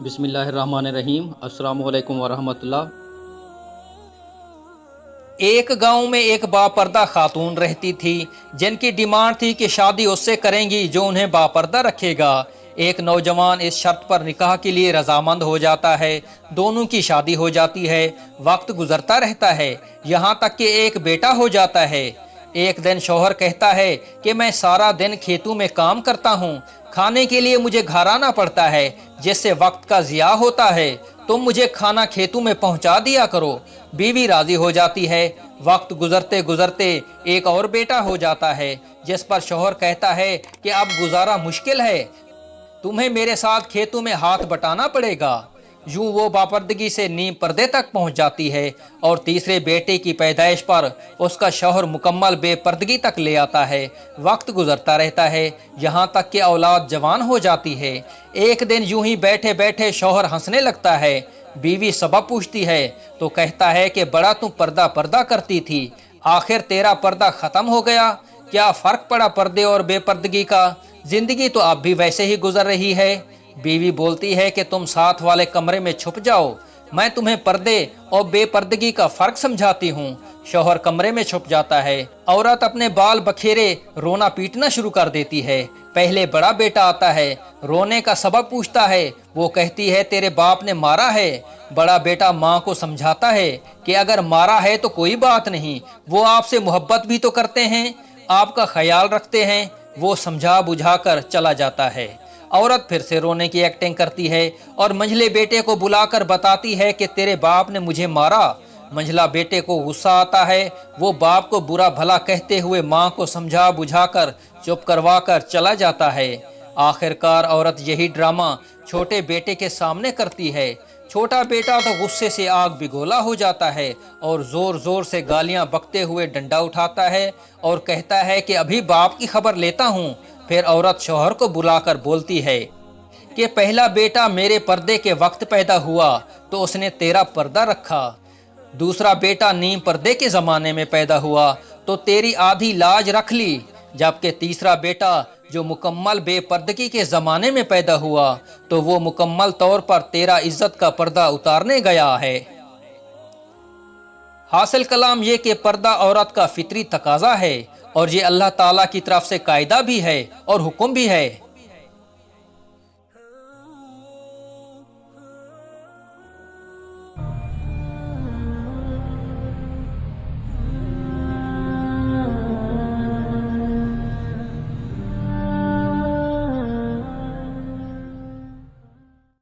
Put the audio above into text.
بسم اللہ الرحمن الرحیم۔ السلام علیکم ورحمۃ اللہ۔ ایک گاؤں میں ایک باپردہ خاتون رہتی تھی جن کی ڈیمانڈ تھی کہ شادی اس سے کریں گی جو انہیں باپردہ رکھے گا۔ ایک نوجوان اس شرط پر نکاح کے لیے رضامند ہو جاتا ہے، دونوں کی شادی ہو جاتی ہے۔ وقت گزرتا رہتا ہے، یہاں تک کہ ایک بیٹا ہو جاتا ہے۔ ایک دن شوہر کہتا ہے کہ میں سارا دن کھیتوں میں کام کرتا ہوں، کھانے کے لیے مجھے گھر آنا پڑتا ہے جس سے وقت کا ضیاع ہوتا ہے، تم مجھے کھانا کھیتوں میں پہنچا دیا کرو۔ بیوی راضی ہو جاتی ہے۔ وقت گزرتے گزرتے ایک اور بیٹا ہو جاتا ہے جس پر شوہر کہتا ہے کہ اب گزارا مشکل ہے، تمہیں میرے ساتھ کھیتوں میں ہاتھ بٹانا پڑے گا۔ یوں وہ باپردگی سے نیم پردے تک پہنچ جاتی ہے اور تیسرے بیٹے کی پیدائش پر اس کا شوہر مکمل بے پردگی تک لے آتا ہے۔ وقت گزرتا رہتا ہے، یہاں تک کہ اولاد جوان ہو جاتی ہے۔ ایک دن یوں ہی بیٹھے بیٹھے شوہر ہنسنے لگتا ہے۔ بیوی سبب پوچھتی ہے تو کہتا ہے کہ بڑا تم پردہ کرتی تھی، آخر تیرا پردہ ختم ہو گیا، کیا فرق پڑا پردے اور بے پردگی کا؟ زندگی تو اب بھی ویسے ہی گزر رہی ہے۔ بیوی بولتی ہے کہ تم ساتھ والے کمرے میں چھپ جاؤ، میں تمہیں پردے اور بے پردگی کا فرق سمجھاتی ہوں۔ شوہر کمرے میں چھپ جاتا ہے۔ عورت اپنے بال بکھیرے رونا پیٹنا شروع کر دیتی ہے۔ پہلے بڑا بیٹا آتا ہے، رونے کا سبب پوچھتا ہے۔ وہ کہتی ہے تیرے باپ نے مارا ہے۔ بڑا بیٹا ماں کو سمجھاتا ہے کہ اگر مارا ہے تو کوئی بات نہیں، وہ آپ سے محبت بھی تو کرتے ہیں، آپ کا خیال رکھتے ہیں۔ وہ سمجھا بجھا کر چلا جاتا ہے۔ عورت پھر سے رونے کی ایکٹنگ کرتی ہے اور منجھلے بیٹے کو بلا کر بتاتی ہے کہ تیرے باپ نے مجھے مارا۔ منجھلا بیٹے کو غصہ آتا ہے، وہ باپ کو برا بھلا کہتے ہوئے ماں کو سمجھا بجھا کر چپ کروا کر چلا جاتا ہے۔ آخرکار عورت یہی ڈرامہ چھوٹے بیٹے کے سامنے کرتی ہے۔ چھوٹا بیٹا تو غصے سے آگ بگولا ہو جاتا ہے اور زور زور سے گالیاں بکتے ہوئے ڈنڈا اٹھاتا ہے اور کہتا ہے کہ ابھی باپ کی خبر لیتا ہوں۔ پھر عورت شوہر کو بلا کر بولتی ہے کہ پہلا بیٹا میرے پردے کے وقت پیدا ہوا تو اس نے تیرا پردہ رکھا، دوسرا بیٹا نیم پردے کے زمانے میں پیدا ہوا تو تیری آدھی لاج رکھ لی، جبکہ تیسرا بیٹا جو مکمل بے پردگی کے زمانے میں پیدا ہوا تو وہ مکمل طور پر تیرا عزت کا پردہ اتارنے گیا ہے۔ حاصل کلام یہ کہ پردہ عورت کا فطری تقاضا ہے اور یہ اللہ تعالیٰ کی طرف سے قاعدہ بھی ہے اور حکم بھی ہے۔